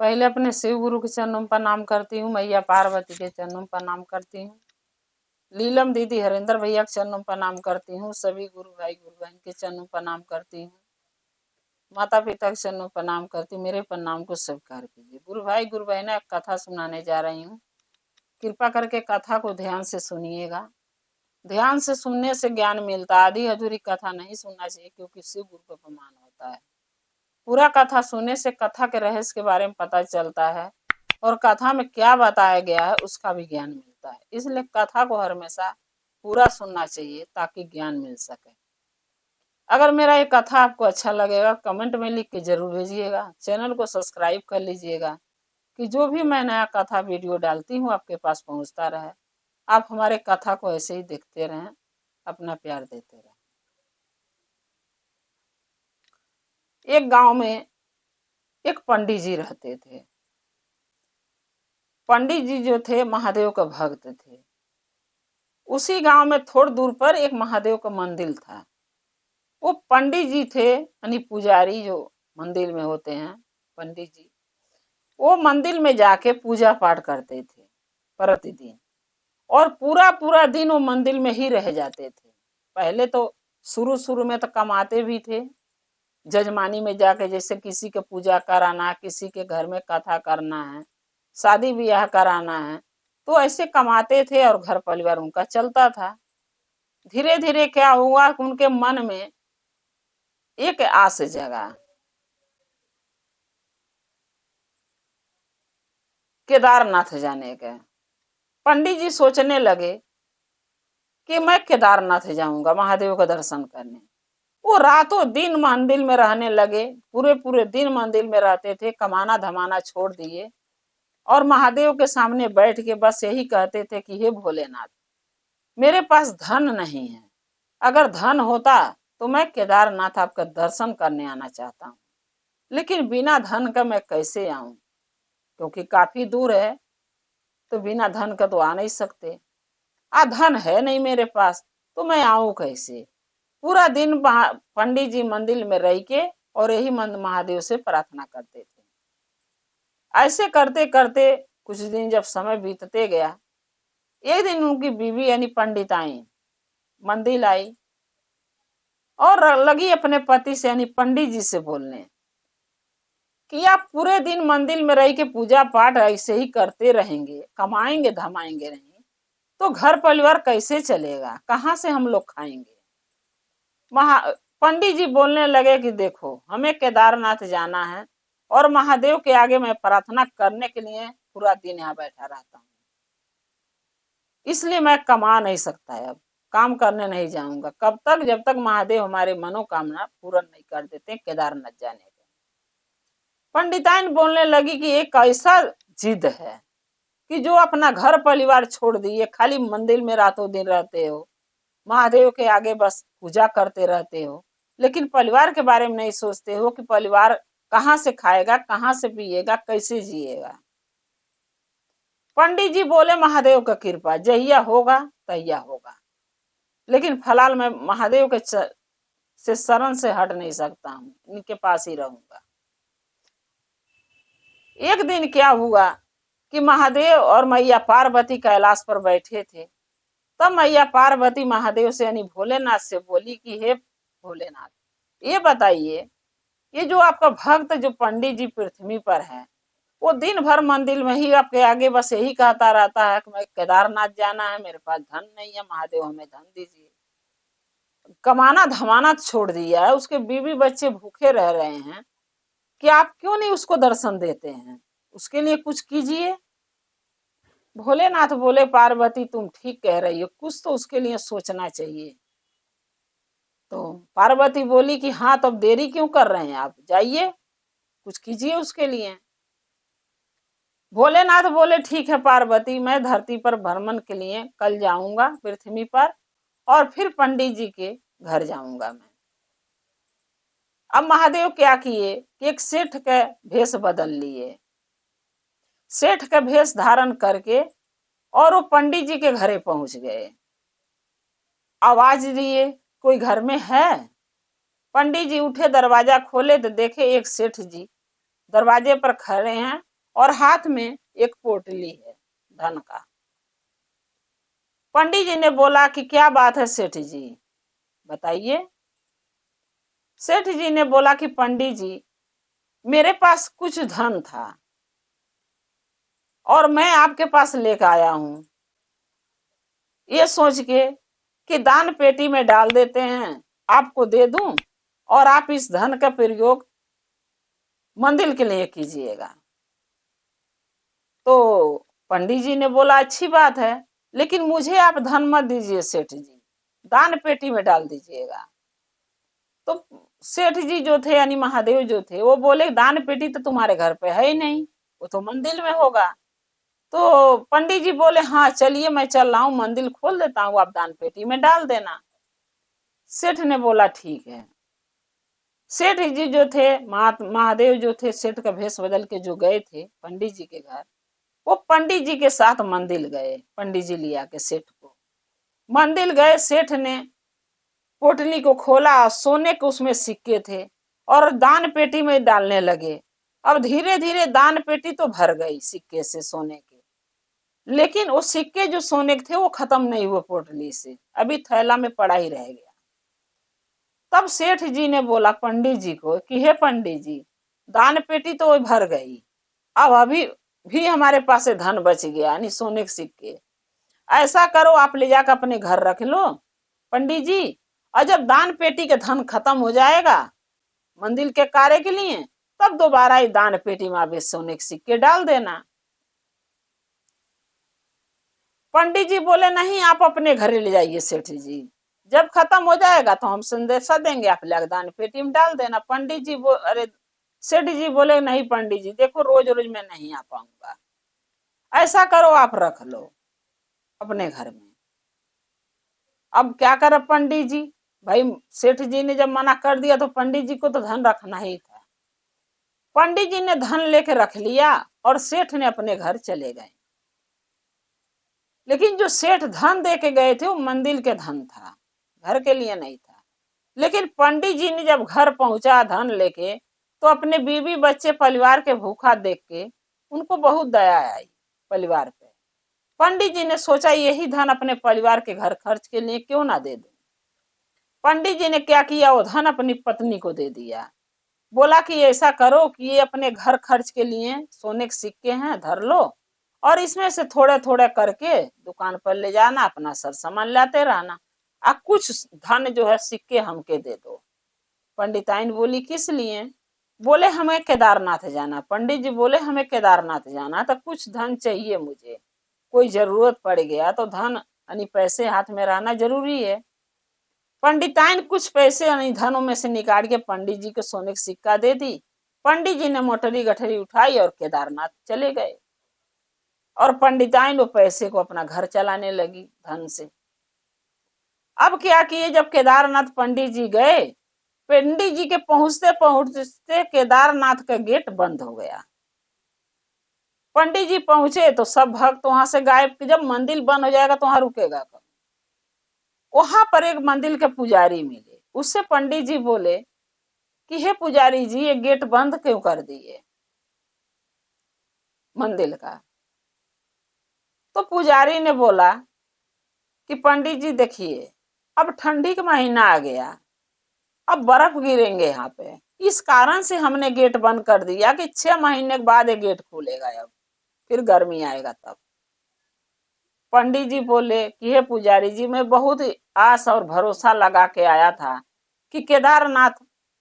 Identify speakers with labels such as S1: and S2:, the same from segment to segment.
S1: पहले अपने शिव गुरु के चरणों में प्रणाम करती हूँ, मैया पार्वती के चरणों में प्रणाम करती हूँ, लीलम दीदी हरेंद्र भैया के चरणों में प्रणाम करती हूँ, सभी गुरु भाई गुरु बहन के चरणों में प्रणाम करती हूँ, माता पिता के चरणों में प्रणाम करती हूँ। मेरे प्रणाम को स्वीकार कीजिए। गुरु भाई गुरु बहन एक कथा सुनाने जा रही हूँ, कृपा करके कथा को ध्यान से सुनिएगा। ध्यान से सुनने से ज्ञान मिलता है, आधी अधूरी कथा नहीं सुनना चाहिए, क्योंकि शिव गुरु का अपमान होता है। पूरा कथा सुनने से कथा के रहस्य के बारे में पता चलता है और कथा में क्या बताया गया है उसका भी ज्ञान मिलता है। इसलिए कथा को हमेशा पूरा सुनना चाहिए ताकि ज्ञान मिल सके। अगर मेरा ये कथा आपको अच्छा लगेगा कमेंट में लिख के जरूर भेजिएगा। चैनल को सब्सक्राइब कर लीजिएगा कि जो भी मैं नया कथा वीडियो डालती हूँ आपके पास पहुंचता रहे। आप हमारे कथा को ऐसे ही देखते रहें, अपना प्यार देते रहें। एक गांव में एक पंडित जी रहते थे। पंडित जी जो थे महादेव का भक्त थे। उसी गांव में थोड़ी दूर पर एक महादेव का मंदिर था। वो पंडित जी थे यानी पुजारी जो मंदिर में होते हैं पंडित जी, वो मंदिर में जाके पूजा पाठ करते थे प्रतिदिन, और पूरा पूरा दिन वो मंदिर में ही रह जाते थे। पहले तो शुरू शुरू में तो कमाते भी थे, जजमानी में जाके, जैसे किसी के पूजा कराना, किसी के घर में कथा करना है, शादी ब्याह कराना है, तो ऐसे कमाते थे और घर परिवार उनका चलता था। धीरे धीरे क्या हुआ कि उनके मन में एक आस जगा, केदारनाथ जाने का। पंडित जी सोचने लगे कि मैं केदारनाथ जाऊंगा महादेव का दर्शन करने। वो रातों दिन मंदिर में रहने लगे, पूरे पूरे दिन मंदिर में रहते थे, कमाना धमाना छोड़ दिए और महादेव के सामने बैठ के बस यही कहते थे कि हे भोलेनाथ, मेरे पास धन नहीं है, अगर धन होता तो मैं केदारनाथ आपका दर्शन करने आना चाहता हूँ, लेकिन बिना धन का मैं कैसे आऊं, क्योंकि काफी दूर है, तो बिना धन का तो आ नहीं सकते। धन है नहीं मेरे पास, तो मैं आऊं कैसे। पूरा दिन पंडित जी मंदिर में रह के और यही महादेव से प्रार्थना करते थे। ऐसे करते करते कुछ दिन जब समय बीतते गया, एक दिन उनकी बीवी यानी पंडिताई मंदिर आई और लगी अपने पति से यानी पंडित जी से बोलने कि आप पूरे दिन मंदिर में रह के पूजा पाठ ऐसे ही करते रहेंगे, कमाएंगे धमाएंगे नहीं, तो घर परिवार कैसे चलेगा, कहाँ से हम लोग खाएंगे। पंडित जी बोलने लगे कि देखो, हमें केदारनाथ जाना है और महादेव के आगे मैं प्रार्थना करने के लिए पूरा दिन यहाँ बैठा रहता हूँ, इसलिए मैं कमा नहीं सकता है, अब काम करने नहीं जाऊंगा कब तक, जब तक महादेव हमारे मनोकामना पूर्ण नहीं कर देते केदारनाथ जाने का। पंडिताइन बोलने लगी कि एक ऐसा जिद है कि जो अपना घर परिवार छोड़ दिए, खाली मंदिर में रातों दिन रहते हो, महादेव के आगे बस पूजा करते रहते हो, लेकिन परिवार के बारे में नहीं सोचते हो कि परिवार कहाँ से खाएगा, कहाँ से पिएगा, कैसे जिएगा। पंडित जी बोले महादेव का कृपा जहिया होगा तहिया होगा, लेकिन फिलहाल मैं महादेव के से शरण से हट नहीं सकता हूँ, इनके पास ही रहूंगा। एक दिन क्या हुआ कि महादेव और मैया पार्वती कैलाश पर बैठे थे। तब मैया पार्वती महादेव से यानी भोलेनाथ से बोली कि हे भोलेनाथ, ये बताइए, ये जो आपका भक्त जो पंडित जी पृथ्वी पर है, वो दिन भर मंदिर में ही आपके आगे बस यही कहता रहता है कि मैं केदारनाथ जाना है, मेरे पास धन नहीं है, महादेव हमें धन दीजिए। कमाना धमाना छोड़ दिया है, उसके बीवी बच्चे भूखे रह रहे हैं, कि आप क्यों नहीं उसको दर्शन देते हैं, उसके लिए कुछ कीजिए। भोलेनाथ बोले पार्वती तुम ठीक कह रही हो, कुछ तो उसके लिए सोचना चाहिए। तो पार्वती बोली कि हाँ, तो अब देरी क्यों कर रहे हैं, आप जाइए कुछ कीजिए उसके लिए। भोलेनाथ बोले ठीक है पार्वती, मैं धरती पर भ्रमण के लिए कल जाऊंगा पृथ्वी पर और फिर पंडित जी के घर जाऊंगा मैं। अब महादेव क्या किए कि एक सेठ के भेष बदल लिए, सेठ का भेष धारण करके और वो पंडित जी के घरे पहुंच गए। आवाज दिए कोई घर में है। पंडित जी उठे, दरवाजा खोले तो देखे एक सेठ जी दरवाजे पर खड़े हैं और हाथ में एक पोटली है धन का। पंडित जी ने बोला कि क्या बात है सेठ जी, बताइए। सेठ जी ने बोला कि पंडित जी, मेरे पास कुछ धन था और मैं आपके पास लेकर आया हूं, ये सोच के कि दान पेटी में डाल देते हैं, आपको दे दूं और आप इस धन का प्रयोग मंदिर के लिए कीजिएगा। तो पंडित जी ने बोला अच्छी बात है, लेकिन मुझे आप धन मत दीजिए सेठ जी, दान पेटी में डाल दीजिएगा। तो सेठ जी जो थे यानी महादेव जो थे वो बोले दान पेटी तो तुम्हारे घर पे है ही नहीं, वो तो मंदिर में होगा। तो पंडित जी बोले हाँ चलिए मैं चल रहा हूँ, मंदिर खोल देता हूँ, आप दान पेटी में डाल देना। सेठ ने बोला ठीक है। सेठ जी जो थे महादेव जो थे, सेठ का भेष बदल के जो गए थे पंडित जी के घर, वो पंडित जी के साथ मंदिर गए। पंडित जी लिया के सेठ को मंदिर गए। सेठ ने पोटली को खोला, सोने के उसमें सिक्के थे और दान पेटी में डालने लगे। अब धीरे धीरे दान पेटी तो भर गई सिक्के से, सोने के, लेकिन वो सिक्के जो सोने के थे वो खत्म नहीं हुए पोटली से, अभी थैला में पड़ा ही रह गया। तब सेठ जी ने बोला पंडित जी को कि हे पंडित जी, दान पेटी तो भर गई, अब अभी भी हमारे पास धन बच गया यानी सोने के सिक्के। ऐसा करो आप ले जाकर अपने घर रख लो पंडित जी, और जब दान पेटी के धन खत्म हो जाएगा मंदिर के कार्य के लिए, तब दोबारा इस दान पेटी में आप सोने के सिक्के डाल देना। पंडित जी बोले नहीं, आप अपने घर ले जाइए सेठ जी, जब खत्म हो जाएगा तो हम संदेशा देंगे, आप ले दान पेटी में डाल देना। पंडित जी अरे सेठ जी बोले नहीं पंडित जी, देखो रोज रोज मैं नहीं आ पाऊंगा, ऐसा करो आप रख लो अपने घर में। अब क्या करे पंडित जी, भाई सेठ जी ने जब मना कर दिया तो पंडित जी को तो धन रखना ही था। पंडित जी ने धन लेके रख लिया और सेठ ने अपने घर चले गए। लेकिन जो सेठ धन दे के गए थे वो मंदिर के धन था, घर के लिए नहीं था। लेकिन पंडित जी ने जब घर पहुंचा धन लेके, तो अपने बीवी बच्चे परिवार के भूखा देख के उनको बहुत दया आई परिवार पे। पंडित जी ने सोचा यही धन अपने परिवार के घर खर्च के लिए क्यों ना दे दूं। पंडित जी ने क्या किया, वो धन अपनी पत्नी को दे दिया। बोला कि ऐसा करो कि ये अपने घर खर्च के लिए सोने के सिक्के हैं, धर लो और इसमें से थोड़े थोड़े करके दुकान पर ले जाना, अपना सर सामान लाते रहना, आ कुछ धन जो है सिक्के हमके दे दो। पंडिताइन बोली किस लिए? बोले हमें केदारनाथ जाना। पंडित जी बोले हमें केदारनाथ जाना तो कुछ धन चाहिए मुझे, कोई जरूरत पड़ गया तो धन यानी पैसे हाथ में रहना जरूरी है। पंडिताइन कुछ पैसे यानी धनों में से निकाल के पंडित जी को सोने का सिक्का दे दी। पंडित जी ने मोटरी गठरी उठाई और केदारनाथ चले गए और पंडिताइन वो पैसे को अपना घर चलाने लगी धन से। अब क्या किए, जब केदारनाथ पंडित जी गए, पंडित जी के पहुंचते पहुंचते केदारनाथ का गेट बंद हो गया। पंडित जी पहुंचे तो सब भक्त वहां से गायब। जब मंदिर बंद हो जाएगा तो वहां रुकेगा कौन? वहां पर एक मंदिर के पुजारी मिले, उससे पंडित जी बोले कि हे पुजारी जी, ये गेट बंद क्यों कर दिए मंदिर का? तो पुजारी ने बोला कि पंडित जी देखिए, अब ठंडी का महीना आ गया, अब बर्फ गिरेंगे यहाँ पे, इस कारण से हमने गेट बंद कर दिया कि 6 महीने के बाद ये गेट खुलेगा, अब फिर गर्मी आएगा तब। पंडित जी बोले कि हे पुजारी जी, मैं बहुत आस और भरोसा लगा के आया था कि केदारनाथ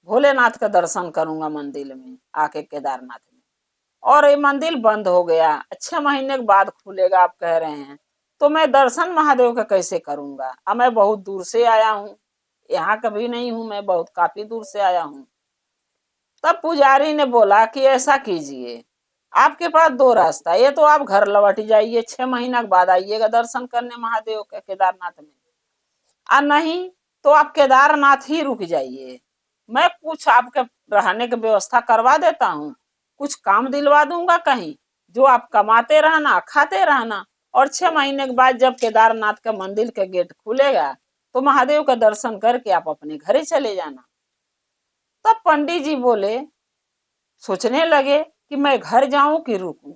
S1: भोलेनाथ का दर्शन करूंगा मंदिर में आके केदारनाथ में, और ये मंदिर बंद हो गया, 6 महीने के बाद खुलेगा आप कह रहे हैं, तो मैं दर्शन महादेव का कैसे करूंगा? अब मैं बहुत दूर से आया हूँ, यहाँ कभी नहीं हूं, मैं बहुत काफी दूर से आया हूँ। तब पुजारी ने बोला कि ऐसा कीजिए, आपके पास 2 रास्ता, ये तो आप घर लौट जाइए, 6 महीना के बाद आइएगा दर्शन करने महादेव के केदारनाथ में, और नहीं तो आप केदारनाथ ही रुक जाइए, मैं कुछ आपके रहने की व्यवस्था करवा देता हूँ, कुछ काम दिलवा दूंगा कहीं, जो आप कमाते रहना खाते रहना, और 6 महीने के बाद जब केदारनाथ का मंदिर का गेट खुलेगा तो महादेव का दर्शन करके आप अपने घर ही चले जाना। तब पंडित जी बोले, सोचने लगे कि मैं घर जाऊं कि रुकूं।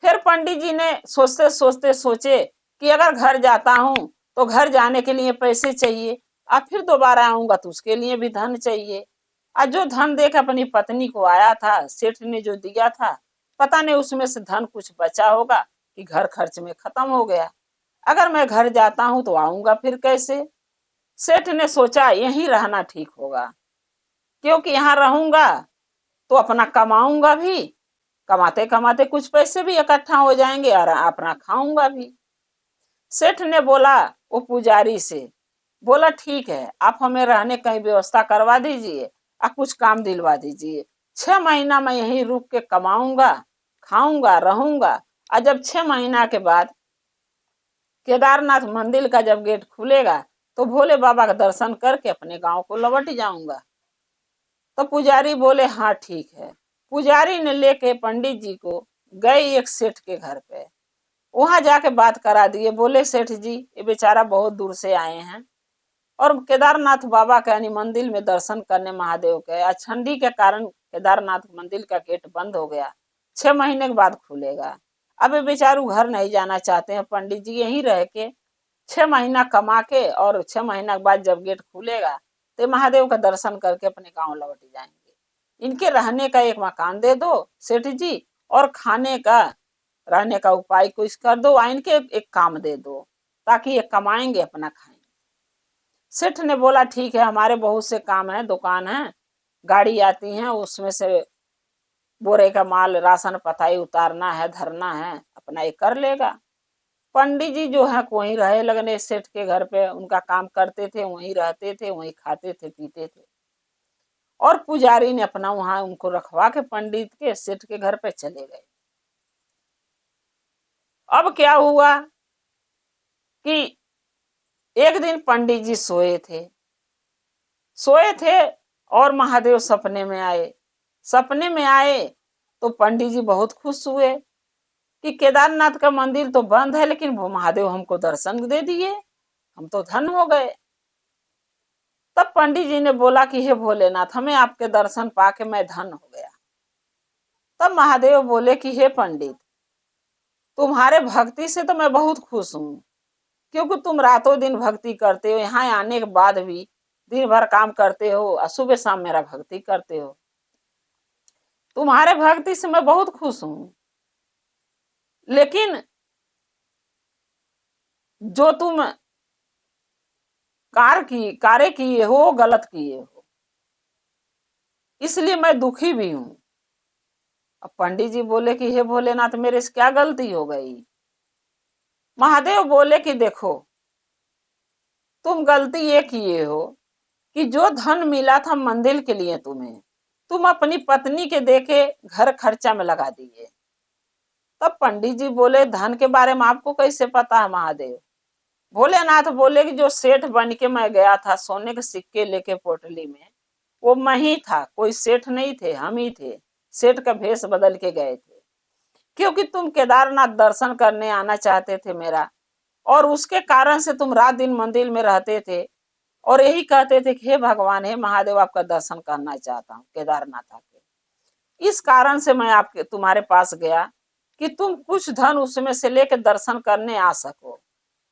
S1: फिर पंडित जी ने सोचते सोचते सोचे कि अगर घर जाता हूं तो घर जाने के लिए पैसे चाहिए, और फिर दोबारा आऊंगा तो उसके लिए भी धन चाहिए। और जो धन देकर अपनी पत्नी को आया था, सेठ ने जो दिया था, पता नहीं उसमें से धन कुछ बचा होगा कि घर खर्च में खत्म हो गया। अगर मैं घर जाता हूं तो आऊंगा फिर कैसे। सेठ ने सोचा यहीं रहना ठीक होगा, क्योंकि यहाँ रहूंगा तो अपना कमाऊंगा भी, कमाते कमाते कुछ पैसे भी इकट्ठा हो जाएंगे और अपना खाऊंगा भी। सेठ ने बोला वो पुजारी से, बोला ठीक है, आप हमें रहने की व्यवस्था करवा दीजिए और कुछ काम दिलवा दीजिए। 6 महीना मैं यहीं रुक के कमाऊंगा, खाऊंगा, रहूंगा, और जब 6 महीना के बाद केदारनाथ मंदिर का जब गेट खुलेगा तो भोले बाबा का दर्शन करके अपने गांव को लौट जाऊंगा। तो पुजारी बोले हाँ ठीक है। पुजारी ने लेके पंडित जी को गए एक सेठ के घर पे। वहां जाके बात करा दिए, बोले सेठ जी ये बेचारा बहुत दूर से आए हैं और केदारनाथ बाबा के यानी मंदिर में दर्शन करने महादेव के, आज ठंडी के कारण केदारनाथ मंदिर का गेट बंद हो गया, 6 महीने के बाद खुलेगा। अब ये बेचारू घर नहीं जाना चाहते हैं, पंडित जी यहीं रह के 6 महीना कमा के और 6 महीना के बाद जब गेट खुलेगा तो महादेव का दर्शन करके अपने गांव लौट जाएंगे। इनके रहने का एक मकान दे दो सेठ जी, और खाने का रहने का उपाय कुछ कर दो, इनके एक काम दे दो ताकि ये कमाएंगे अपना खाएंगे। सेठ ने बोला ठीक है, हमारे बहुत से काम है, दुकान है, गाड़ी आती है, उसमें से बोरे का माल राशन पताई उतारना है, धरना है, अपना ये कर लेगा। पंडित जी जो है वहीं रहे लगने सेठ के घर पे, उनका काम करते थे, वहीं रहते थे, वहीं खाते थे, पीते थे। और पुजारी ने अपना वहां उनको रखवा के पंडित के सेठ के घर पे चले गए। अब क्या हुआ कि एक दिन पंडित जी सोए थे और महादेव सपने में आए। सपने में आए तो पंडित जी बहुत खुश हुए कि केदारनाथ का मंदिर तो बंद है लेकिन वो महादेव हमको दर्शन दे दिए, हम तो धन हो गए। तब पंडित जी ने बोला कि हे भोलेनाथ, हमें आपके दर्शन पाके मैं धन हो गया। तब महादेव बोले कि हे पंडित, तुम्हारे भक्ति से तो मैं बहुत खुश हूं, क्योंकि तुम रातों दिन भक्ति करते हो, यहाँ आने के बाद भी दिन भर काम करते हो और सुबह शाम मेरा भक्ति करते हो। तुम्हारे भक्ति से मैं बहुत खुश हूं, लेकिन जो तुम कार्य किए हो गलत किए हो, इसलिए मैं दुखी भी हूं। अब पंडित जी बोले कि हे भोलेनाथ, मेरे से क्या गलती हो गई। महादेव बोले कि देखो, तुम गलती ये किए हो कि जो धन मिला था मंदिर के लिए तुम्हें, तुम अपनी पत्नी के देके घर खर्चा में लगा दिए। तब पंडित जी बोले धन के बारे में आपको कैसे पता है महादेव। भोलेनाथ बोले कि जो सेठ बन के मैं गया था सोने के सिक्के लेके पोटली में, वो मैं ही था, कोई सेठ नहीं थे, हम ही थे। सेठ का भेष बदल के गए थे, क्योंकि तुम केदारनाथ दर्शन करने आना चाहते थे मेरा, और उसके कारण से तुम रात दिन मंदिर में रहते थे और यही कहते थे कि हे भगवान, हे महादेव, आपका दर्शन करना चाहता हूँ केदारनाथ आके। इस कारण से मैं आपके तुम्हारे पास गया कि तुम कुछ धन उसमें से लेकर दर्शन करने आ सको।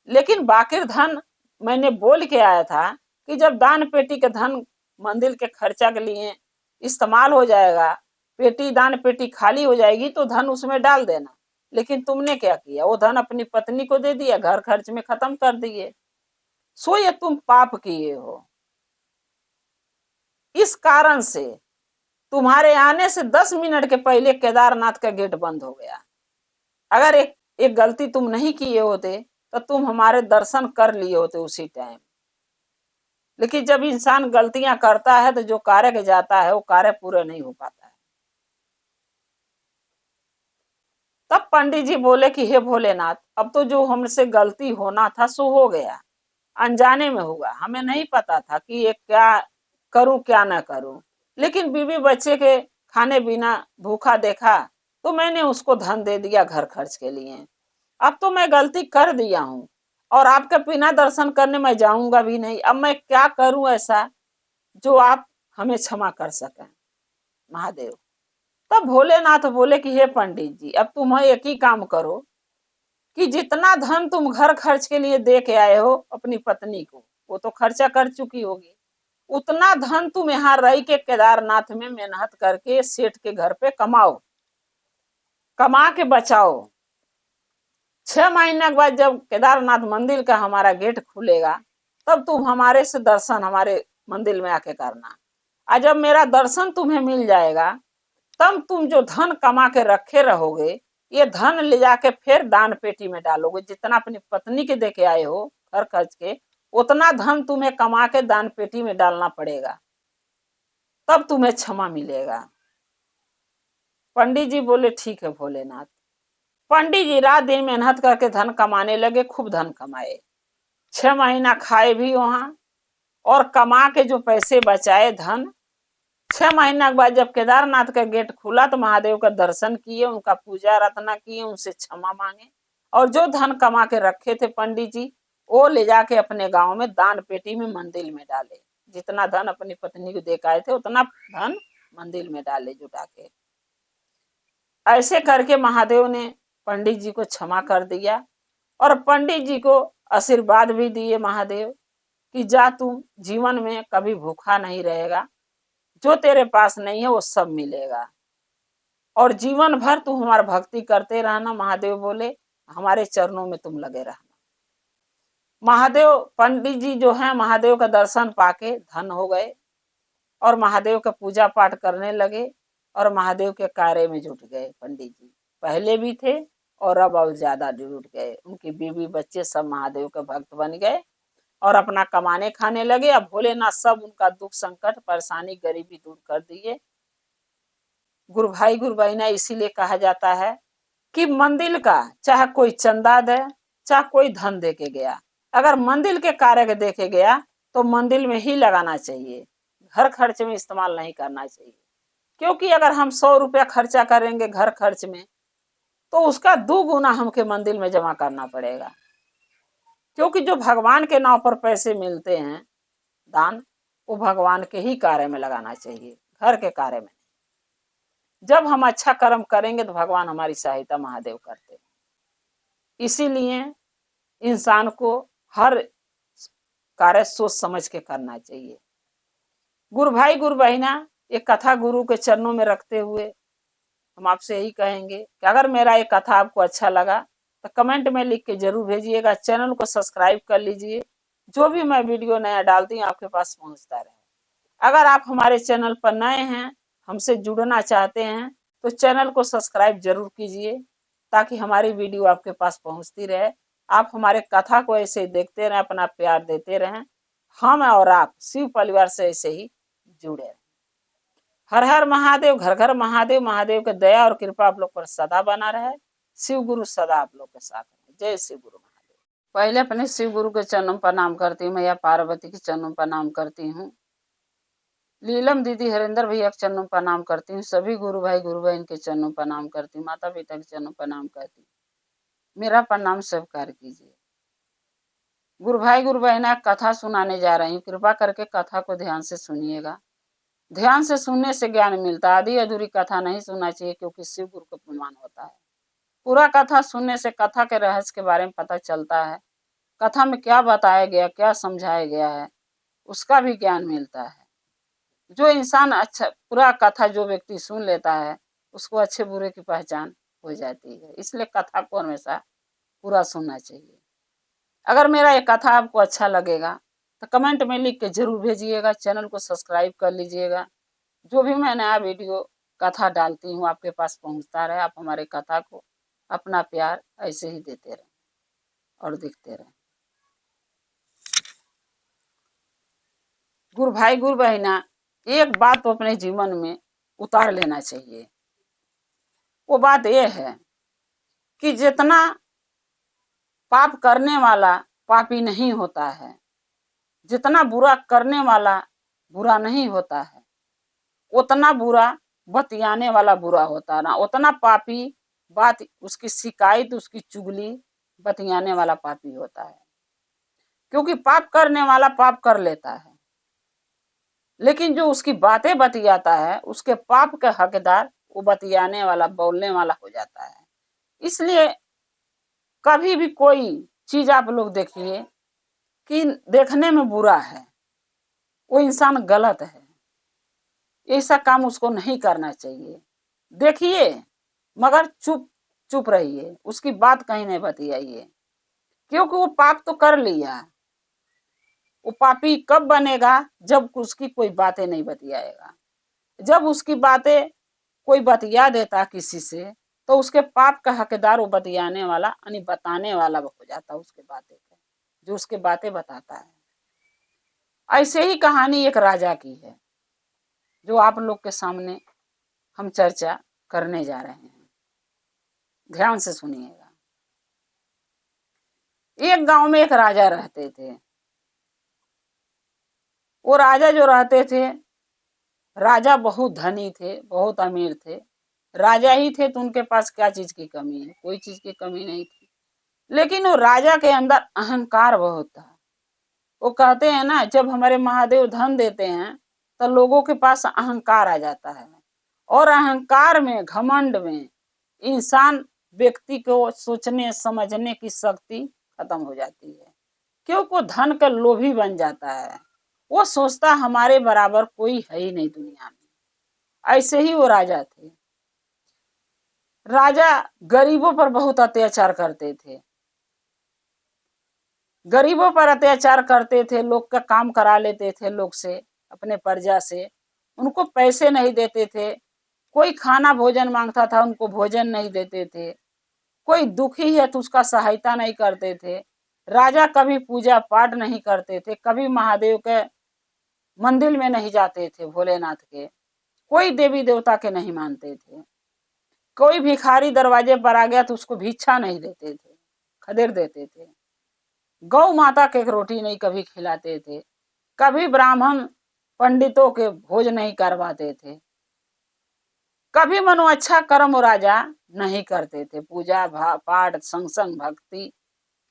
S1: लेकिन बाकी धन मैंने बोल के आया था कि जब दान पेटी के धन मंदिर के खर्चा के लिए इस्तेमाल हो जाएगा, पेटी दान पेटी खाली हो जाएगी तो धन उसमें डाल देना। लेकिन तुमने क्या किया, वो धन अपनी पत्नी को दे दिया, घर खर्च में खत्म कर दिए। सो ये तुम पाप किए हो। इस कारण से तुम्हारे आने से 10 मिनट के पहले केदारनाथ का गेट बंद हो गया। अगर एक गलती तुम नहीं किए होते तो तुम हमारे दर्शन कर लिए होते उसी टाइम। लेकिन जब इंसान गलतियां करता है तो जो कार्य जाता है वो कार्य पूरा नहीं हो पाता है। तब पंडित जी बोले कि हे भोलेनाथ, अब तो जो हमसे गलती होना था सो हो गया, अनजाने में हुआ, हमें नहीं पता था कि ये क्या करूं क्या ना करूं। लेकिन बीवी बच्चे के खाने बिना भूखा देखा तो मैंने उसको धन दे दिया घर खर्च के लिए। अब तो मैं गलती कर दिया हूं और आपके बिना दर्शन करने मैं जाऊंगा भी नहीं। अब मैं क्या करूं ऐसा जो आप हमें क्षमा कर सकें महादेव। तब भोलेनाथ बोले कि हे पंडित जी, अब तुम एक ही काम करो कि जितना धन तुम घर खर्च के लिए दे के आए हो अपनी पत्नी को, वो तो खर्चा कर चुकी होगी, उतना धन तुम यहाँ रह के केदारनाथ में मेहनत करके सेठ के घर पे कमाओ, कमा के बचाओ। 6 महीने के बाद जब केदारनाथ मंदिर का हमारा गेट खुलेगा, तब तुम हमारे से दर्शन हमारे मंदिर में आके करना। और जब मेरा दर्शन तुम्हें मिल जाएगा, तब तुम जो धन कमा के रखे रहोगे, ये धन ले जाके फिर दान पेटी में डालोगे। जितना अपनी पत्नी के दे के आए हो घर खर्च के, उतना धन तुम्हें कमा के दान पेटी में डालना पड़ेगा, तब तुम्हें क्षमा मिलेगा। पंडित जी बोले ठीक है भोलेनाथ। पंडित जी रात दिन मेहनत करके धन कमाने लगे, खूब धन कमाए। 6 महीना खाए भी वहां, और कमा के जो पैसे बचाए धन, 6 महीना के बाद जब केदारनाथ का गेट खुला तो महादेव का दर्शन किए, उनका पूजा अर्चना किए, उनसे क्षमा मांगे, और जो धन कमा के रखे थे पंडित जी, वो ले जाके अपने गांव में दान पेटी में मंदिर में डाले। जितना धन अपनी पत्नी को दे के आए थे, उतना धन मंदिर में डाले जुटा के। ऐसे करके महादेव ने पंडित जी को क्षमा कर दिया, और पंडित जी को आशीर्वाद भी दिए महादेव कि जा तू जीवन में कभी भूखा नहीं रहेगा, जो तेरे पास नहीं है वो सब मिलेगा, और जीवन भर तू हमारा भक्ति करते रहना। महादेव बोले हमारे चरणों में तुम लगे रहना। महादेव पंडित जी जो है महादेव का दर्शन पाके धन हो गए, और महादेव का पूजा पाठ करने लगे, और महादेव के कार्य में जुट गए। पंडित जी पहले भी थे और अब और ज्यादा जुट गए। उनकी बीवी बच्चे सब महादेव के भक्त बन गए और अपना कमाने खाने लगे। अब भोलेनाथ सब उनका दुख संकट परेशानी गरीबी दूर कर दिए। गुरु भाई गुरु बहना, इसीलिए कहा जाता है कि मंदिर का चाहे कोई चंदा दे, चाहे कोई धन दे के गया, अगर मंदिर के कार्य के देके गया तो मंदिर में ही लगाना चाहिए, घर खर्च में इस्तेमाल नहीं करना चाहिए। क्योंकि अगर हम 100 रुपया खर्चा करेंगे घर खर्च में, तो उसका 2 गुना हमके मंदिर में जमा करना पड़ेगा। क्योंकि जो भगवान के नाम पर पैसे मिलते हैं दान, वो भगवान के ही कार्य में लगाना चाहिए, घर के कार्य में। जब हम अच्छा कर्म करेंगे तो भगवान हमारी सहायता महादेव करते हैं। इसीलिए इंसान को हर कार्य सोच समझ के करना चाहिए। गुरु भाई गुरु बहना, एक कथा गुरु के चरणों में रखते हुए हम आपसे यही कहेंगे कि अगर मेरा ये कथा आपको अच्छा लगा तो कमेंट में लिख के जरूर भेजिएगा। चैनल को सब्सक्राइब कर लीजिए, जो भी मैं वीडियो नया डालती हूँ आपके पास पहुंचता रहे। अगर आप हमारे चैनल पर नए हैं, हमसे जुड़ना चाहते हैं, तो चैनल को सब्सक्राइब जरूर कीजिए, ताकि हमारी वीडियो आपके पास पहुंचती रहे। आप हमारे कथा को ऐसे ही देखते रहें, अपना प्यार देते रहें। हम और आप शिव परिवार से ऐसे ही जुड़े रहें। हर हर महादेव, घर घर महादेव। महादेव की दया और कृपा आप लोग पर सदा बना रहे। शिव गुरु सदा आप लोग के साथ है। जय शिव गुरु महादेव। पहले अपने शिव गुरु के चरणों पर नाम करती हूँ, मैया पार्वती के चरणों पर नाम करती हूँ, लीलम दीदी हरिंदर भैया के चरणों पर नाम करती हूँ, सभी गुरु भाई गुरु बहन के चरणों पर नाम करती हूँ, माता पिता के चरणों पर नाम करती हूँ। मेरा प्रणाम स्वीकार कीजिए। गुरु भाई गुरु बहना, कथा सुनाने जा रही हूँ, कृपा करके कथा को ध्यान से सुनिएगा। ध्यान से सुनने से ज्ञान मिलता है। आधी अधूरी कथा नहीं सुनना चाहिए, क्योंकि शिव गुरु का अपमान होता है। पूरा कथा सुनने से कथा के रहस्य के बारे में पता चलता है, कथा में क्या बताया गया, क्या समझाया गया है, उसका भी ज्ञान मिलता है। जो इंसान अच्छा पूरा कथा जो व्यक्ति सुन लेता है, उसको अच्छे बुरे की पहचान हो जाती है। इसलिए कथा को हमेशा पूरा सुनना चाहिए। अगर मेरा ये कथा आपको अच्छा लगेगा तो कमेंट में लिख के जरूर भेजिएगा। चैनल को सब्सक्राइब कर लीजिएगा। जो भी मैं नया वीडियो कथा डालती हूँ आपके पास पहुंचता रहे। आप हमारे कथा को अपना प्यार ऐसे ही देते रहें और देखते रहें। गुरु भाई गुरु बहना, एक बात तो अपने जीवन में उतार लेना चाहिए। वो बात यह है कि जितना पाप करने वाला पापी नहीं होता है, जितना बुरा करने वाला बुरा नहीं होता है, उतना बुरा बतियाने वाला बुरा होता है ना। उतना पापी बात उसकी शिकायत उसकी चुगली बतियाने वाला पापी होता है। क्योंकि पाप करने वाला पाप कर लेता है, लेकिन जो उसकी बातें बतियाता है उसके पाप के हकदार वो बतियाने वाला, बोलने वाला हो जाता है। इसलिए कभी भी कोई चीज आप लोग देखिए कि देखने में बुरा है, वो इंसान गलत है, ऐसा काम उसको नहीं करना चाहिए। देखिए मगर चुप चुप रहिए, उसकी बात कहीं नहीं बतियाइए, क्योंकि वो पाप तो कर लिया। वो पापी कब बनेगा? जब उसकी कोई बातें नहीं बतियाएगा। जब उसकी बातें कोई बतिया देता किसी से, तो उसके पाप का हकदार वो बतियाने वाला यानी बताने वाला हो जाता उसके बातें का, जो उसके बातें बताता है। ऐसे ही कहानी एक राजा की है, जो आप लोग के सामने हम चर्चा करने जा रहे हैं। ध्यान से सुनिएगा। एक गांव में एक राजा रहते थे। वो राजा जो रहते थे, राजा बहुत धनी थे, बहुत अमीर थे। राजा ही थे तो उनके पास क्या चीज की कमी है? कोई चीज की कमी नहीं थी। लेकिन वो राजा के अंदर अहंकार बहुत था। वो कहते हैं ना, जब हमारे महादेव धन देते हैं तो लोगों के पास अहंकार आ जाता है, और अहंकार में, घमंड में इंसान, व्यक्ति को सोचने समझने की शक्ति खत्म हो जाती है, क्योंकि वो धन का लोभी बन जाता है। वो सोचता हमारे बराबर कोई है ही नहीं दुनिया में। ऐसे ही वो राजा थे। राजा गरीबों पर बहुत अत्याचार करते थे। गरीबों पर अत्याचार करते थे, लोग का काम करा लेते थे, लोग से, अपने प्रजा से। उनको पैसे नहीं देते थे। कोई खाना भोजन मांगता था, उनको भोजन नहीं देते थे। कोई दुखी है तो उसका सहायता नहीं करते थे। राजा कभी पूजा पाठ नहीं करते थे, कभी महादेव के मंदिर में नहीं जाते थे, भोलेनाथ के। कोई देवी देवता के नहीं मानते थे। कोई भिखारी दरवाजे पर आ गया तो उसको भिक्षा नहीं देते थे, खदेड़ देते थे। गौ माता के रोटी नहीं कभी खिलाते थे। कभी ब्राह्मण पंडितों के भोज नहीं करवाते थे। कभी मनो अच्छा कर्म राजा नहीं करते थे, पूजा पाठ संग भक्ति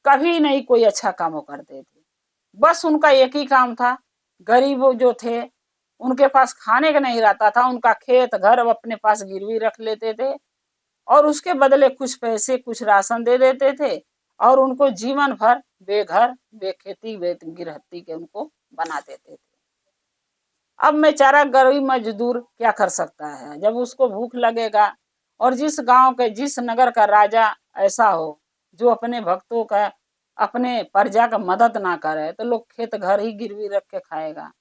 S1: कभी नहीं कोई अच्छा काम करते थे। बस उनका एक ही काम था, गरीब जो थे उनके पास खाने का नहीं रहता था, उनका खेत घर अपने पास गिरवी रख लेते थे, और उसके बदले कुछ पैसे कुछ राशन दे देते थे, और उनको जीवन भर बेघर बेखेती बेगृहस्थी के उनको बना देते थे। अब बेचारा गरीब मजदूर क्या कर सकता है? जब उसको भूख लगेगा, और जिस गांव के जिस नगर का राजा ऐसा हो जो अपने भक्तों का, अपने प्रजा का मदद ना करे, तो लोग खेत घर ही गिरवी रख के खाएगा।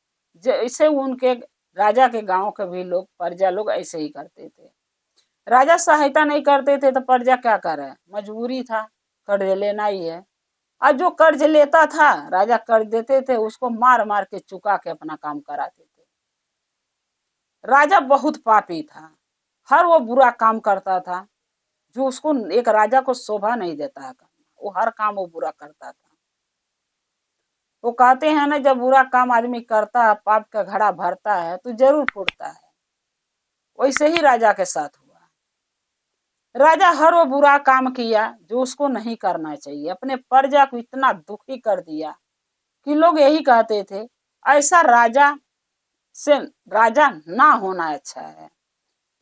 S1: जैसे उनके राजा के गांव के भी लोग, प्रजा लोग ऐसे ही करते थे। राजा सहायता नहीं करते थे तो प्रजा क्या करे? मजबूरी था, कर्ज लेना ही है। और जो कर्ज लेता था, राजा कर्ज देते थे, उसको मार मार के चुका के अपना काम कराते थे। राजा बहुत पापी था, हर वो बुरा काम करता था जो उसको, एक राजा को शोभा नहीं देता है करना, वो हर काम वो बुरा करता था। वो कहते हैं ना, जब बुरा काम आदमी करता है, पाप का घड़ा भरता है तो जरूर फूटता है। वैसे ही राजा के साथ हुआ। राजा हर वो बुरा काम किया जो उसको नहीं करना चाहिए, अपने प्रजा को इतना दुखी कर दिया कि लोग यही कहते थे, ऐसा राजा से राजा ना होना अच्छा है।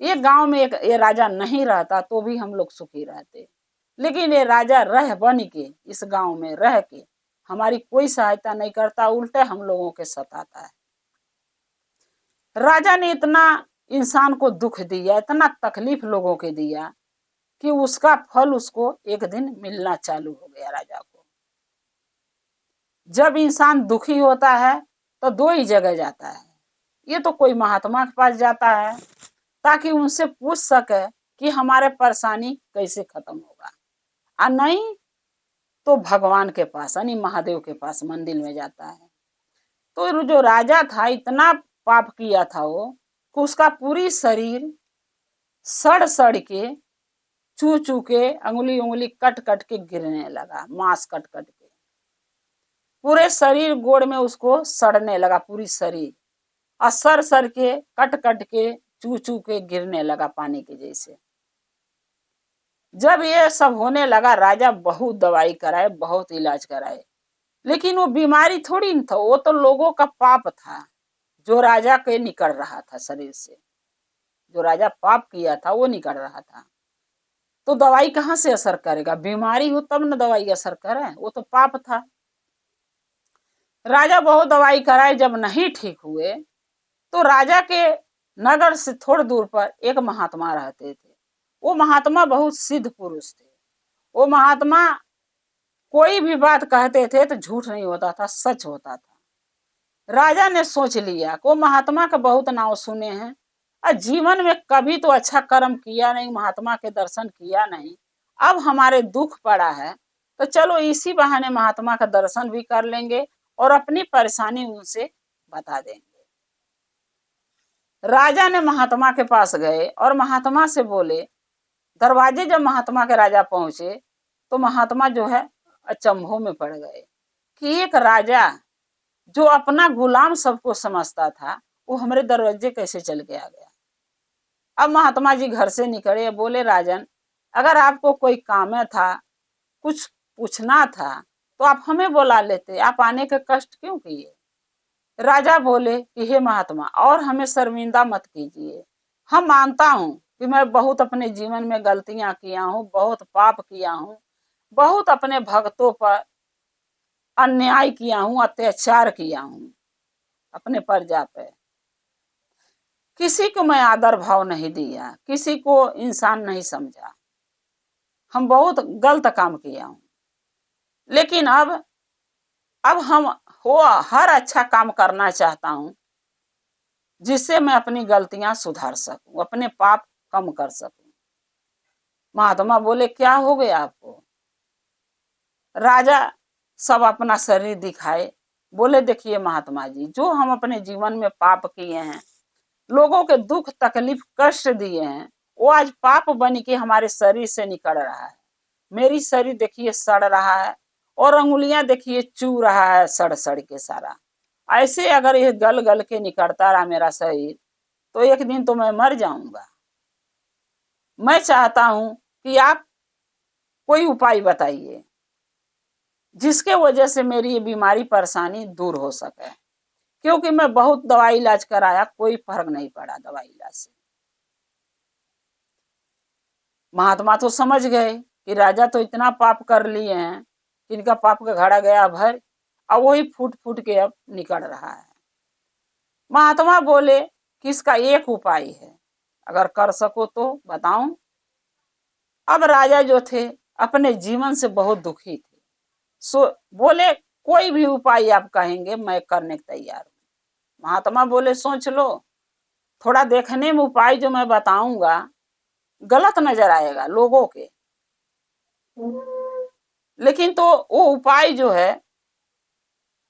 S1: ये गांव में एक ये राजा नहीं रहता तो भी हम लोग सुखी रहते, लेकिन ये राजा रह बन के इस गांव में रह के हमारी कोई सहायता नहीं करता, उल्टे हम लोगों के सताता है। राजा ने इतना इंसान को दुख दिया, इतना तकलीफ लोगों के दिया कि उसका फल उसको एक दिन मिलना चालू हो गया राजा को। जब इंसान दुखी होता है तो दो ही जगह जाता है, ये तो कोई महात्मा के पास जाता है ताकि उनसे पूछ सके कि हमारे परेशानी कैसे खत्म होगा, और नहीं तो भगवान के पास यानी महादेव के पास मंदिर में जाता है। तो जो राजा था, इतना पाप किया था वो कि उसका पूरी शरीर सड़ सड़ के, चू चू के, अंगुली उंगली कट कट के गिरने लगा, मांस कट कट के पूरे शरीर गोड़ में उसको सड़ने लगा, पूरी शरीर, और सर सर के कट कट के चू चू के गिरने लगा पानी के जैसे। जब ये सब होने लगा, राजा बहुत दवाई कराए, बहुत इलाज कराए, लेकिन वो बीमारी थोड़ी न था, वो तो लोगों का पाप था जो राजा के निकल रहा था शरीर से। जो राजा पाप किया था वो निकल रहा था। तो दवाई कहाँ से असर करेगा? बीमारी हो तब न दवाई असर करे, वो तो पाप था। राजा बहुत दवाई कराए, जब नहीं ठीक हुए तो राजा के नगर से थोड़ी दूर पर एक महात्मा रहते थे। वो महात्मा बहुत सिद्ध पुरुष थे। वो महात्मा कोई भी बात कहते थे तो झूठ नहीं होता था, सच होता था। राजा ने सोच लिया कि वो महात्मा का बहुत नाम सुने हैं और जीवन में कभी तो अच्छा कर्म किया नहीं, महात्मा के दर्शन किया नहीं, अब हमारे दुख पड़ा है तो चलो इसी बहाने महात्मा का दर्शन भी कर लेंगे और अपनी परेशानी उनसे बता देंगे। राजा ने महात्मा के पास गए और महात्मा से बोले। दरवाजे जब महात्मा के राजा पहुंचे तो महात्मा जो है अचंभों में पड़ गए कि एक राजा जो अपना गुलाम सबको समझता था वो हमारे दरवाजे कैसे चल के आ गया। अब महात्मा जी घर से निकले, बोले राजन, अगर आपको कोई काम था, कुछ पूछना था तो आप हमें बुला लेते, आप आने का कष्ट क्यों किए? राजा बोले कि हे महात्मा, और हमें शर्मिंदा मत कीजिए। हम मानता हूँ कि मैं बहुत अपने जीवन में गलतियां किया हूँ, बहुत पाप किया हूँ, बहुत अपने भक्तों पर अन्याय किया हूँ, अत्याचार किया हूँ अपने प्रजा पे। किसी को मैं आदर भाव नहीं दिया, किसी को इंसान नहीं समझा, हम बहुत गलत काम किया हूँ। लेकिन अब हम हो हर अच्छा काम करना चाहता हूँ जिससे मैं अपनी गलतियां सुधार सकूं, अपने पाप कम कर सकूं। महात्मा बोले क्या हो गया आपको? राजा सब अपना शरीर दिखाए, बोले देखिए महात्मा जी, जो हम अपने जीवन में पाप किए हैं, लोगों के दुख तकलीफ कष्ट दिए हैं, वो आज पाप बन के हमारे शरीर से निकल रहा है। मेरी शरीर देखिए सड़ रहा है और अंगुलियां देखिए चू रहा है सड़ सड़ के सारा। ऐसे अगर ये गल गल के निकलता रहा मेरा शरीर तो एक दिन तो मैं मर जाऊंगा। मैं चाहता हूं कि आप कोई उपाय बताइए जिसके वजह से मेरी ये बीमारी परेशानी दूर हो सके, क्योंकि मैं बहुत दवाई इलाज कराया, कोई फर्क नहीं पड़ा दवाई इलाज से। महात्मा तो समझ गए कि राजा तो इतना पाप कर लिए हैं, इनका पाप का घड़ा गया भर, अब वही फूट फूट के अब निकल रहा है। महात्मा बोले कि इसका एक उपाय है, अगर कर सको तो बताऊं। अब राजा जो थे अपने जीवन से बहुत दुखी थे, सो बोले कोई भी उपाय आप कहेंगे मैं करने को तैयार हूं। महात्मा बोले सोच लो, थोड़ा देखने में उपाय जो मैं बताऊंगा गलत नजर आएगा लोगों के, लेकिन तो वो उपाय जो है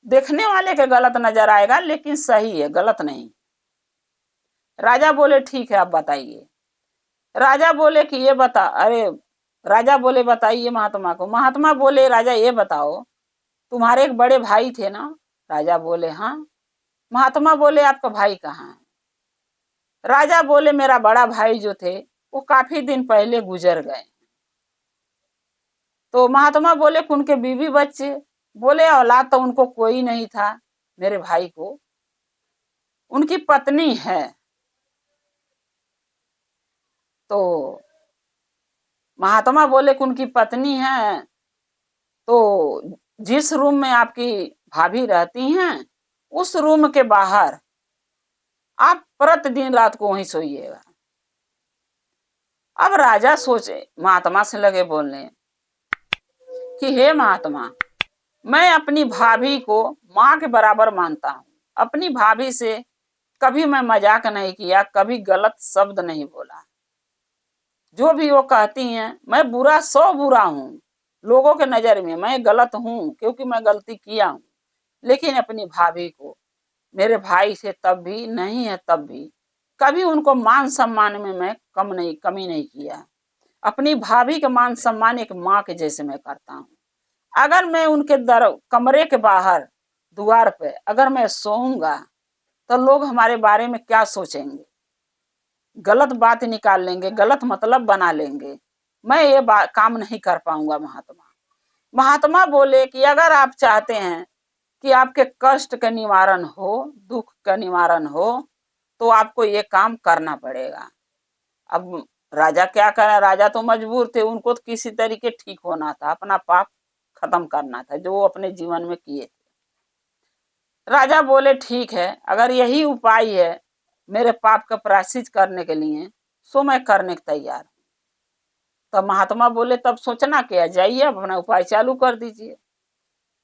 S1: देखने वाले के गलत नजर आएगा लेकिन सही है, गलत नहीं। राजा बोले ठीक है आप बताइए। राजा बोले कि ये बता, अरे राजा बोले बताइए महात्मा को। महात्मा बोले राजा ये बताओ, तुम्हारे एक बड़े भाई थे ना? राजा बोले हाँ। महात्मा बोले आपका भाई कहाँ है? राजा बोले मेरा बड़ा भाई जो थे वो काफी दिन पहले गुजर गए। तो महात्मा बोले कि उनके बीवी बच्चे? बोले औलाद तो उनको कोई नहीं था मेरे भाई को, उनकी पत्नी है। तो महात्मा बोले कि उनकी पत्नी है, तो जिस रूम में आपकी भाभी रहती हैं उस रूम के बाहर आप प्रतिदिन रात को वहीं सोइएगा। अब राजा सोचे, महात्मा से लगे बोलने कि हे महात्मा, मैं अपनी भाभी को माँ के बराबर मानता हूँ, अपनी भाभी से कभी मैं मजाक नहीं किया, कभी गलत शब्द नहीं बोला। जो भी वो कहती हैं मैं बुरा 100 बुरा हूँ लोगों के नजर में, मैं गलत हूँ क्योंकि मैं गलती किया हूँ, लेकिन अपनी भाभी को मेरे भाई से तब भी नहीं है, तब भी कभी उनको मान सम्मान में मैं कमी नहीं किया। अपनी भाभी का मान सम्मान एक माँ के जैसे मैं करता हूँ। अगर मैं उनके कमरे के बाहर द्वार पे अगर मैं सोऊंगा तो लोग हमारे बारे में क्या सोचेंगे? गलत बात निकाल लेंगे, गलत मतलब बना लेंगे। मैं ये काम नहीं कर पाऊंगा महात्मा। महात्मा बोले कि अगर आप चाहते हैं कि आपके कष्ट का निवारण हो, दुख का निवारण हो, तो आपको ये काम करना पड़ेगा। अब राजा क्या करें, राजा तो मजबूर थे, उनको तो किसी तरीके ठीक होना था, अपना पाप खत्म करना था जो वो अपने जीवन में किए थे। राजा बोले ठीक है, अगर यही उपाय है मेरे पाप का प्रायश्चित करने के लिए, सो मैं करने को तैयार हूं। तब महात्मा बोले तब सोचना क्या, जाइए अपना उपाय चालू कर दीजिए।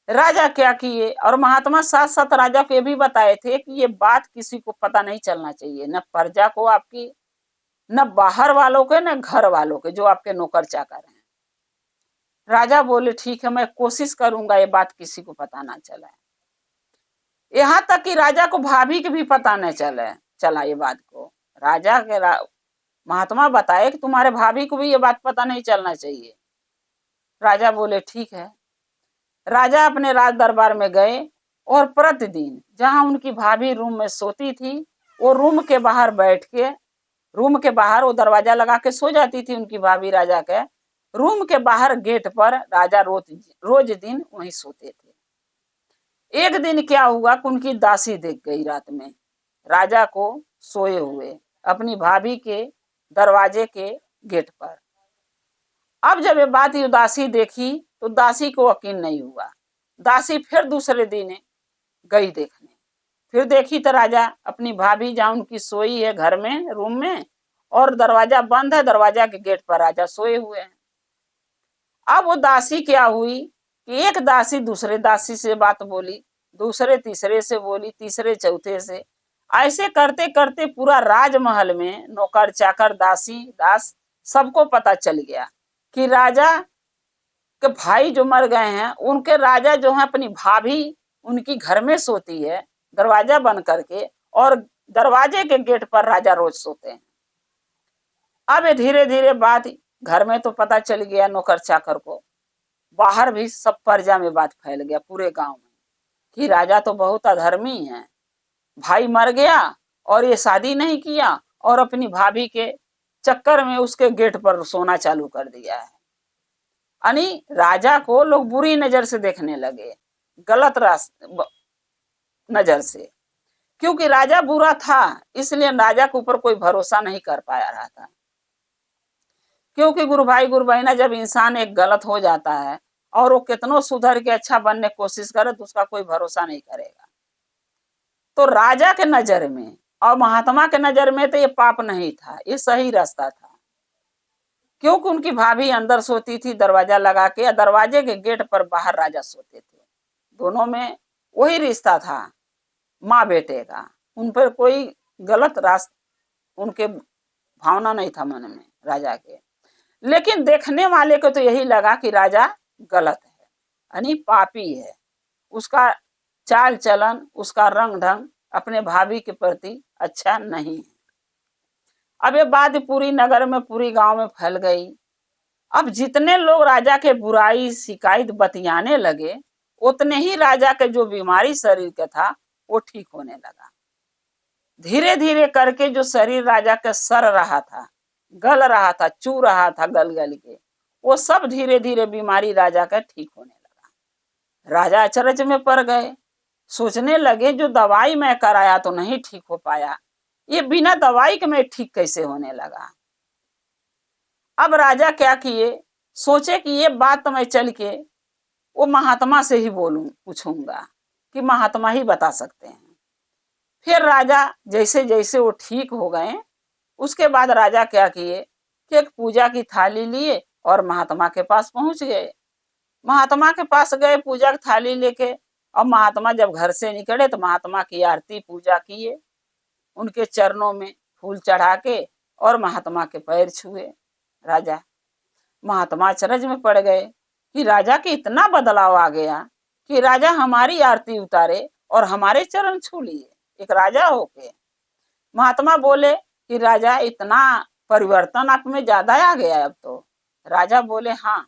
S1: राजा क्या किए, और महात्मा साथ साथ राजा को ये भी बताए थे कि ये बात किसी को पता नहीं चलना चाहिए, न प्रजा को आपकी, न बाहर वालों के, न घर वालों के जो आपके नौकर चाकर हैं। राजा बोले ठीक है, मैं कोशिश करूंगा ये बात किसी को पता ना चले। यहाँ तक कि राजा को भाभी के भी पता न चला ये बात को। राजा के महात्मा बताए कि तुम्हारे भाभी को भी ये बात पता नहीं चलना चाहिए। राजा बोले ठीक है। राजा अपने राज दरबार में गए और प्रतिदिन जहां उनकी भाभी रूम में सोती थी, वो रूम के बाहर बैठ के, रूम के बाहर वो दरवाजा लगा के सो जाती थी उनकी भाभी राजा के। रूम के बाहर गेट पर राजा रोज दिन वहीं सोते थे। एक दिन क्या हुआ कि उनकी दासी देख गई रात में राजा को सोए हुए अपनी भाभी के दरवाजे के गेट पर। अब जब ये बात ये दासी देखी तो दासी को यकीन नहीं हुआ। दासी फिर दूसरे दिन गई देखने, फिर देखी तो राजा अपनी भाभी जहां उनकी सोई है घर में रूम में, और दरवाजा बंद है, दरवाजा के गेट पर राजा सोए हुए हैं। अब वो दासी क्या हुई कि एक दासी दूसरे दासी से बात बोली, दूसरे तीसरे से बोली, तीसरे चौथे से, ऐसे करते करते पूरा राजमहल में नौकर चाकर दासी दास सबको पता चल गया कि राजा के भाई जो मर गए हैं उनके राजा जो है अपनी भाभी उनकी घर में सोती है दरवाजा बंद करके, और दरवाजे के गेट पर राजा रोज सोते हैं। अब ये धीरे धीरे बात घर में तो पता चल गया नौकर चाकर को, बाहर भी सब प्रजा में बात फैल गया पूरे गांव में कि राजा तो बहुत अधर्मी है, भाई मर गया और ये शादी नहीं किया और अपनी भाभी के चक्कर में उसके गेट पर सोना चालू कर दिया है। यानी राजा को लोग बुरी नजर से देखने लगे, गलत नजर से, क्योंकि राजा बुरा था इसलिए राजा के ऊपर कोई भरोसा नहीं कर पाया रहा था। क्योंकि गुरु भाई गुरु बहना, जब इंसान एक गलत हो जाता है और वो कितनों सुधर के अच्छा बनने की कोशिश करे तो उसका कोई भरोसा नहीं करेगा। तो राजा के नजर में और महात्मा के नजर में तो ये पाप नहीं था, ये सही रास्ता था। क्योंकि उनकी भाभी अंदर सोती थी दरवाजा लगा के, या दरवाजे के गेट पर बाहर राजा सोते थे। दोनों में वही रिश्ता था माँ बेटे का, उन पर कोई गलत रास्ता उनके भावना नहीं था मन में राजा के। लेकिन देखने वाले को तो यही लगा कि राजा गलत है, यानी पापी है, उसका चाल चलन, उसका रंग ढंग अपने भाभी के प्रति अच्छा नहीं है। अब ये बात पूरी नगर में पूरी गांव में फैल गई। अब जितने लोग राजा के बुराई शिकायत बतियाने लगे, उतने ही राजा के जो बीमारी शरीर का था वो ठीक होने लगा। धीरे धीरे करके जो शरीर राजा का सड़ रहा था, गल रहा था, चू रहा था गल गल के, वो सब धीरे धीरे बीमारी राजा का ठीक होने लगा। राजा अचरज में पड़ गए, सोचने लगे जो दवाई मैं कराया तो नहीं ठीक हो पाया, ये बिना दवाई के मैं ठीक कैसे होने लगा। अब राजा क्या किए, सोचे कि ये बात तो मैं चल के वो महात्मा से ही बोलूं, पूछूंगा कि महात्मा ही बता सकते हैं। फिर राजा जैसे जैसे वो ठीक हो गए, उसके बाद राजा क्या किए कि एक पूजा की थाली लिए और महात्मा के पास पहुंच गए। महात्मा के पास गए पूजा की थाली लेके, और महात्मा जब घर से निकले तो महात्मा की आरती पूजा किए, उनके चरणों में फूल चढ़ा के और महात्मा के पैर छुए। राजा महात्मा अचरज में पड़ गए कि राजा के इतना बदलाव आ गया कि राजा हमारी आरती उतारे और हमारे चरण छू लिए, एक राजा होके। महात्मा बोले कि राजा इतना परिवर्तन आप में ज्यादा आ गया अब तो। राजा बोले हाँ,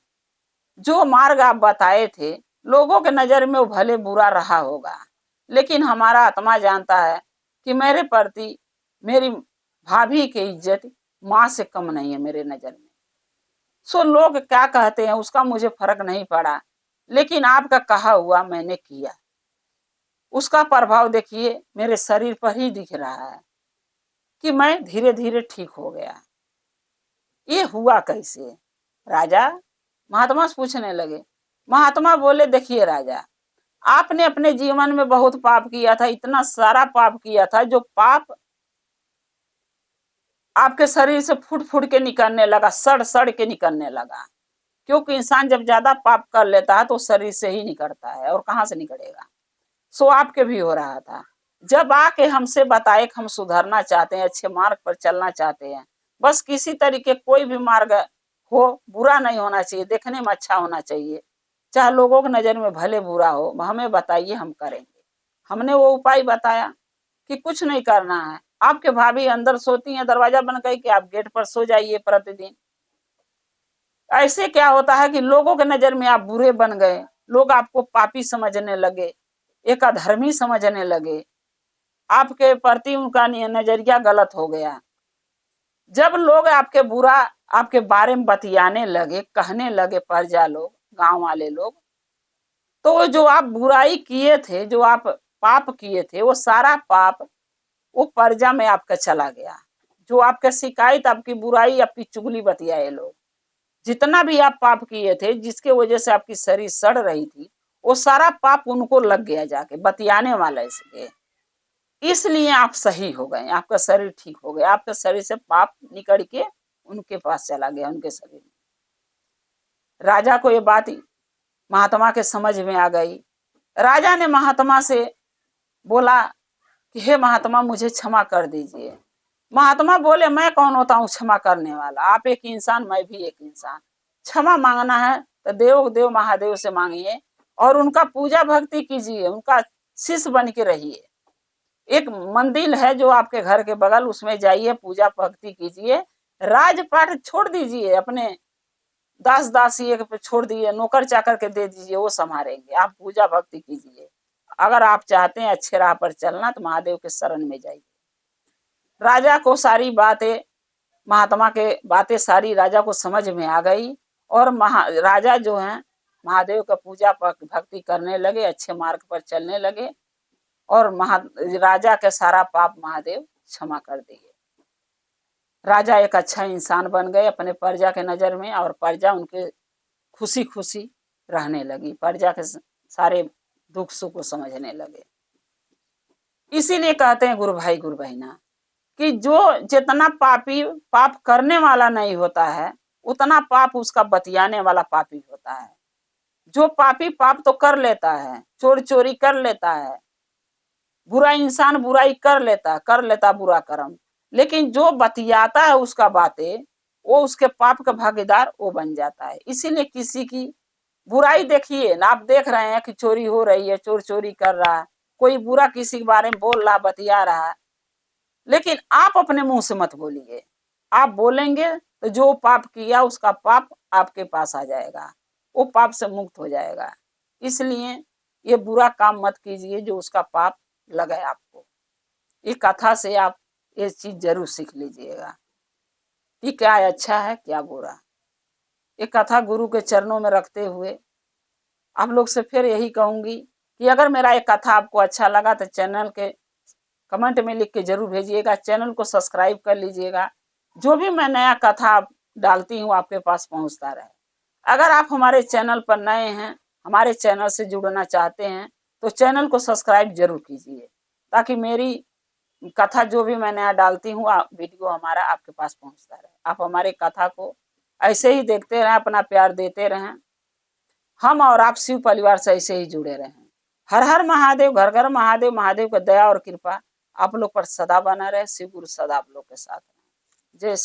S1: जो मार्ग आप बताए थे लोगों के नजर में वो भले बुरा रहा होगा, लेकिन हमारा आत्मा जानता है कि मेरे प्रति मेरी भाभी की इज्जत माँ से कम नहीं है मेरे नजर में। सो लोग क्या कहते हैं उसका मुझे फर्क नहीं पड़ा, लेकिन आपका कहा हुआ मैंने किया, उसका प्रभाव देखिए मेरे शरीर पर ही दिख रहा है कि मैं धीरे धीरे ठीक हो गया। ये हुआ कैसे? राजा महात्मा से पूछने लगे। महात्मा बोले, देखिए राजा, आपने अपने जीवन में बहुत पाप किया था, इतना सारा पाप किया था, जो पाप आपके शरीर से फुट फुट के निकलने लगा, सड़ सड़ के निकलने लगा। क्योंकि इंसान जब ज्यादा पाप कर लेता है तो शरीर से ही निकलता है, और कहां से निकलेगा। सो आपके भी हो रहा था। जब आके हमसे बताए कि हम सुधरना चाहते हैं, अच्छे मार्ग पर चलना चाहते हैं, बस किसी तरीके कोई भी मार्ग हो, बुरा नहीं होना चाहिए, देखने में अच्छा होना चाहिए, चाहे लोगों की नजर में भले बुरा हो, हमें बताइए, हम करेंगे। हमने वो उपाय बताया कि कुछ नहीं करना है, आपके भाभी अंदर सोती हैं, दरवाजा बंद करके आप गेट पर सो जाइए प्रतिदिन। ऐसे क्या होता है कि लोगों के नजर में आप बुरे बन गए, लोग आपको पापी समझने लगे, एक अधर्मी समझने लगे, आपके प्रति उनका नजरिया गलत हो गया। जब लोग आपके बुरा आपके बारे में बतियाने लगे, कहने लगे, प्रजा लोग, गांव वाले लोग, तो जो आप बुराई किए थे, जो आप पाप किए थे, वो सारा पाप वो प्रजा में आपका चला गया। जो आपका शिकायत, आपकी बुराई, आपकी चुगली बतियाए लोग, जितना भी आप पाप किए थे, जिसके वजह से आपकी शरीर सड़ रही थी, वो सारा पाप उनको लग गया जाके बतियाने वाले से। इसलिए आप सही हो गए, आपका शरीर ठीक हो गया, आपके शरीर से पाप निकल के उनके पास चला गया, उनके शरीर में। राजा को ये बात महात्मा के समझ में आ गई। राजा ने महात्मा से बोला कि हे महात्मा, मुझे क्षमा कर दीजिए। महात्मा बोले, मैं कौन होता हूँ क्षमा करने वाला, आप एक इंसान, मैं भी एक इंसान। क्षमा मांगना है तो देव देव महादेव से मांगिए, और उनका पूजा भक्ति कीजिए, उनका शिष्य बन के रहिए। एक मंदिर है जो आपके घर के बगल, उसमें जाइए, पूजा भक्ति कीजिए, राजपाट छोड़ दीजिए, अपने दास दासी पे छोड़ दीजिए, नौकर चाकर के दे दीजिए, वो संभालेंगे, आप पूजा भक्ति कीजिए। अगर आप चाहते हैं अच्छे राह पर चलना तो महादेव के शरण में जाइए। राजा को सारी बातें, महात्मा के बातें सारी राजा को समझ में आ गई, और राजा जो है महादेव का पूजा भक्ति करने लगे, अच्छे मार्ग पर चलने लगे, और राजा के सारा पाप महादेव क्षमा कर दिए। राजा एक अच्छा इंसान बन गए अपने प्रजा के नजर में, और प्रजा उनके खुशी खुशी रहने लगी, प्रजा के सारे दुख सुख को समझने लगे। इसीलिए कहते हैं गुरु भाई गुरु बहना, कि जो जितना पापी पाप करने वाला नहीं होता है, उतना पाप उसका बतियाने वाला पापी होता है। जो पापी पाप तो कर लेता है, चोरी चोरी कर लेता है, बुरा इंसान बुराई कर लेता बुरा कर्म, लेकिन जो बतियाता है उसका बातें, वो उसके पाप का भागीदार वो बन जाता है। इसीलिए किसी की बुराई देखिए ना, आप देख रहे हैं कि चोरी हो रही है, चोर चोरी कर रहा है, कोई बुरा किसी के बारे में बोल रहा, बतिया रहा है, लेकिन आप अपने मुंह से मत बोलिए। आप बोलेंगे तो जो पाप किया उसका पाप आपके पास आ जाएगा, वो पाप से मुक्त हो जाएगा। इसलिए ये बुरा काम मत कीजिए जो उसका पाप लगे आपको। ये कथा से आप ये चीज जरूर सीख लीजिएगा कि क्या अच्छा है क्या बुरा। ये कथा गुरु के चरणों में रखते हुए आप लोग से फिर यही कहूंगी कि अगर मेरा ये कथा आपको अच्छा लगा तो चैनल के कमेंट में लिख के जरूर भेजिएगा, चैनल को सब्सक्राइब कर लीजिएगा, जो भी मैं नया कथा डालती हूँ आपके पास पहुंचता रहे। अगर आप हमारे चैनल पर नए हैं, हमारे चैनल से जुड़ना चाहते हैं, तो चैनल को सब्सक्राइब जरूर कीजिए, ताकि मेरी कथा जो भी मैं नया डालती हूँ वीडियो हमारा आपके पास पहुंचता रहे। आप हमारे कथा को ऐसे ही देखते रहें, अपना प्यार देते रहें, हम और आप शिव परिवार से ऐसे ही जुड़े रहें। हर हर महादेव, घर घर महादेव, महादेव का दया और कृपा आप लोग पर सदा बना रहे। शिव गुरु सदा आप लोग के साथ रहे। जय श्री